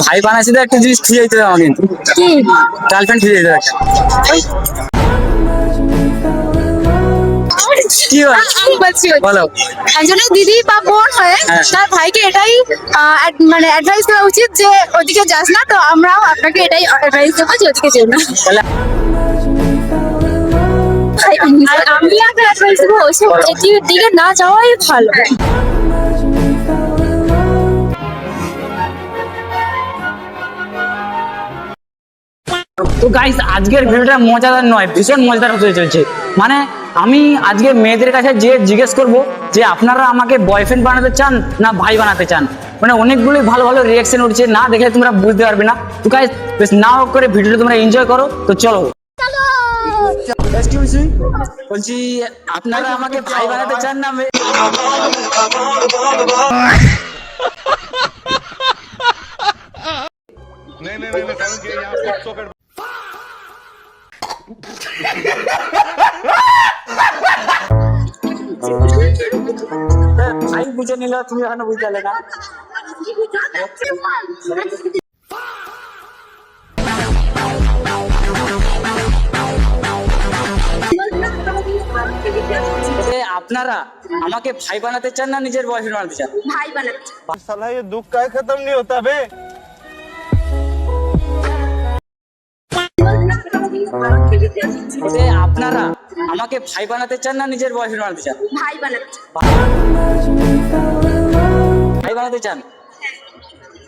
ভাই বানাইছি তো একটা জিনিস খুঁজে দিতে হবে আমাকে, কিন্তু কি গার্লফ্রেন্ড খুঁজে দিতে হবে একটা। কি হয় আমি বলছি বলো। একজনের দিদি বা বোন হয়ে হ্যাঁ। তার ভাইকে এটাই মানে অ্যাডভাইস দেওয়া উচিত যে ওদিকে যাস না, তো আমরাও আপনাকে এটাই অ্যাডভাইস দেবো যে ওদিকে যেও না। তাহলে আর আমি একটা অ্যাডভাইস দেবো ওইসব এটির দিকে না যাওয়াই ভালো। তো গাইস, আজকের ভিডিওটা মজাদার নয়, ভীষণ মজাদার হতে চলছে। মানে আমি আজকে মেয়েদের কাছে যে জিজ্ঞেস করব যে আপনারা আমাকে বয়ফ্রেন্ড বানাতে চান না ভাই বানাতে চান। মানে অনেকগুলো ভালো ভালো রিয়াকশন উঠছে, না দেখলে তোমরা বুঝতে পারবে না। তো গাইস, বেশ না হোক করে ভিডিওটা তোমরা এনজয় করো। তো চলো। এক্সকিউজ মি, বলছি আপনারা আমাকে ভাই বানাতে চান না नहीं नहीं नहीं समझ गए यहाँ पे 100 का ভাই বুঝে নিল, তুমি এখনো বুঝতে পারলে না। যে আপনারা আমাকে ভাই বানাতে চান না নিজের বয়ফ্রেন্ড বানাতে চান? ভাই বানাচ্ছে। साला ये दुख का खत्म नहीं होता बे। যে আপনারা আমাকে ভাই বানাতে চান না নিজের বয়ফ্রেন্ড বানাতে চান? ভাই বানাচ্ছে। ভাই বানাতে চান?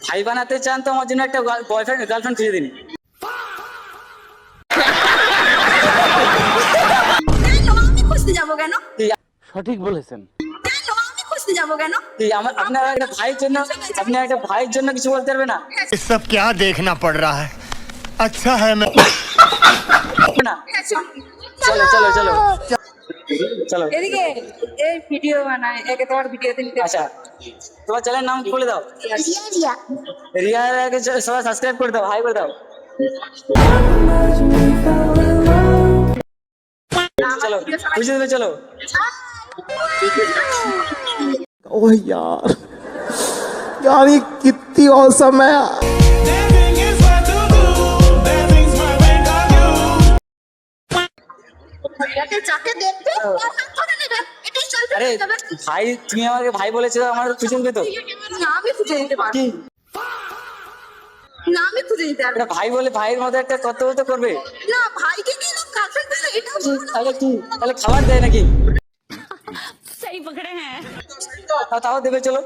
ভাই বানাতে চান তো আমার জন্য একটা বয়ফ্রেন্ড গার্লফ্রেন্ড খুঁজে দিন। আমি খুঁজতে যাবো কেন? সঠিক বলেছেন। আমি খুঁজতে যাবো কেন? আপনারা একটা ভাইয়ের জন্য, আপনি একটা ভাইয়ের জন্য কিছু বলতে পারবে না? ये सब क्या देखना पड़ रहा है। अच्छा है मैं না, চলো চলো চলো চলো। এদিকে এই ভিডিও বানায়, একে তোমার ভিডিওতে নিতে। আচ্ছা, তোমার চ্যানেলের নাম বলে দাও। রিয়াকে সবাই সাবস্ক্রাইব করে দাও, হাই করে দাও। চলো বুঝে দেবে, চলো। ओह यार, यार ये कितनी औसम है। যাকে দেখবে তার হাত ধরে নেবে, এটাই চলবে। আরে ভাই, তুমি আমাকে ভাই বলেছো, আমার খুঁজে দেবে তো? না আমি খুঁজে দিতে পারবো। কি না আমি খুঁজে দিতে পারবো এটা ভাই বলে ভাইয়ের মতো একটা কর্তব্য তো করবে। না। ভাইকে কি লোক গার্লফ্রেন্ড বলে? এটা তাহলে কি, তাহলে খাবার দেয় নাকি? সহি পকড়ে হ্যাঁ। তাও দেবে, চলো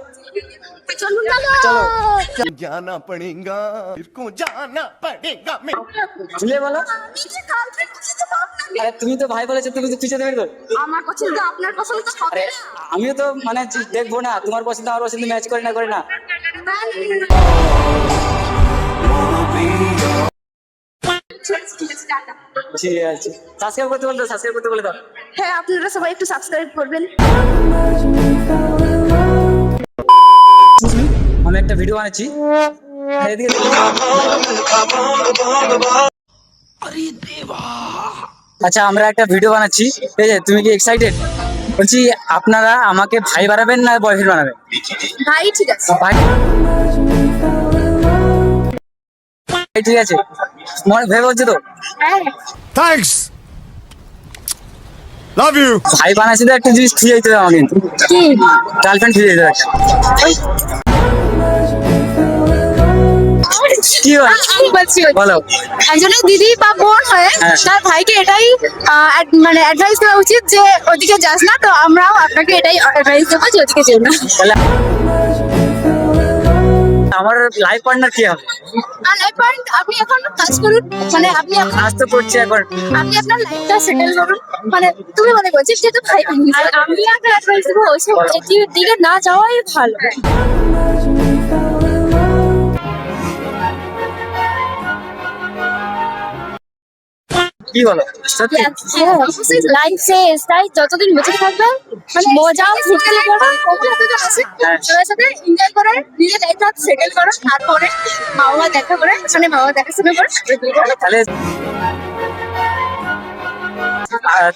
চলুন চলো। जाना पड़ेगा, मेरे को जाना पड़ेगा मैं। ঝুলে বলো। আমি যে গার্লফ্রেন্ড খুঁজতে পারবো না। আরে তুমি তো ভাই বলেছো, তুমি তো খুঁজে দেবে তো। আমার পছন্দ আপনার পছন্দ তো হবে আরে না। আমিও তো মানে দেখবো না তোমার পছন্দ আমার পছন্দ ম্যাচ করে না, করে না। ঠিক আছে, সাবস্ক্রাইব করতে বলে দাও, সাবস্ক্রাইব করতে বলে দাও। হ্যাঁ, আপনারা সবাই একটু সাবস্ক্রাইব করবেন। আমি একটা ভিডিও বানাচ্ছি, এদিকে দেখো। আচ্ছা, আমরা একটা ভিডিও বানাচ্ছি, ঠিক আছে? তুমি কি এক্সাইটেড? বলছি আপনারা আমাকে ভাই বানাবেন না বয়ফ্রেন্ড বানাবেন? ভাই ঠিক আছে। ভাই ঠিক আছে, মনে ভেবে বলছো তো? হ্যাঁ थैंक्स, लव यू। ভাই বানাইছি তো একটা জিনিস খুঁজে দিতে হবে আমাকে, কিন্তু কি গার্লফ্রেন্ড খুঁজে দিতে হবে একটা। কি হয় আমি বলছি বলো। একজনের দিদি বা বোন হয়ে হ্যাঁ। তার ভাইকে এটাই মানে অ্যাডভাইস দেওয়া উচিত যে ওদিকে যাস না, তো আমরাও আপনাকে এটাই অ্যাডভাইস দেবো যে ওদিকে যেও না। তাহলে আমার লাইফ পার্টনার কি হবে? আর লাইফ পয়েন্ট আপনি এখন কাজ করুন, মানে আপনি কাজ তো করছি এখন। আপনি আপনার লাইফটা সেটেল করুন। মানে তুমি মনে করছিস যেহেতু ভাই, আর আমি একটা অ্যাডভাইস দেবো ওইসব এটির দিকে না যাওয়াই ভালো। কি বলো, সত্যি? লাইফ শেষ, তাই যতদিন বেঁচে থাকবেন মানে মজাও ফুর্তি করুন, হ্যাঁ। সবার সাথে এনজয় করে নিজের লাইফটা সেটেল করো, তারপরে মা বাবা দেখা করে মানে মা বাবা দেখাশোনা করে তাহলে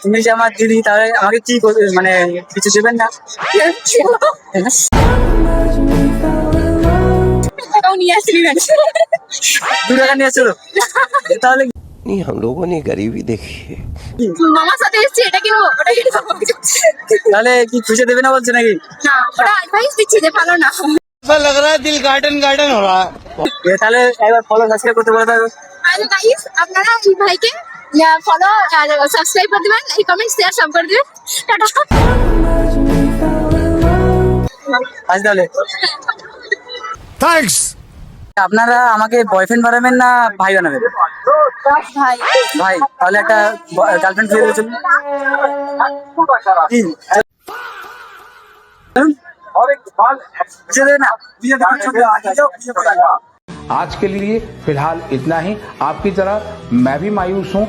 তুমি যে আমার দিদি, তাহলে আমাকে কি করবে, মানে কিছু দেবেন না? টাকাও নিয়ে আসিনি মানে 2 টাকা নিয়ে এসেছিল তাহলে नहीं हम लोगों ने गरीबी देखी है মামার সাথে এসেছি এটা কিনবো ওটা কিনবো তাহলে কি খুশি দেবে না বলছে নাকি না ওটা অ্যাডভাইস দিচ্ছি যে ভালো না ऐसा लग रहा है दिल गार्डन गार्डन हो रहा है তাহলে একবার ফলো সাবস্ক্রাইব করতে বলে দেবে আর গাইস আপনারা এই ভাইকে ফলো আর সাবস্ক্রাইব করে দিবেন এই কমেন্ট শেয়ার সব করে দিবেন টাটা আজ তাহলে थैंक्स আপনারা আমাকে বয়ফ্রেন্ড বানাবেন না ভাই বানাবেন ভাই ভাই তাহলে একটা গার্লফ্রেন্ড খুঁজে দেবে চলুন কি? খুঁজে দেবে না आज के लिए फिलहाल इतना ही। आपकी तरह मैं भी मायूस हूं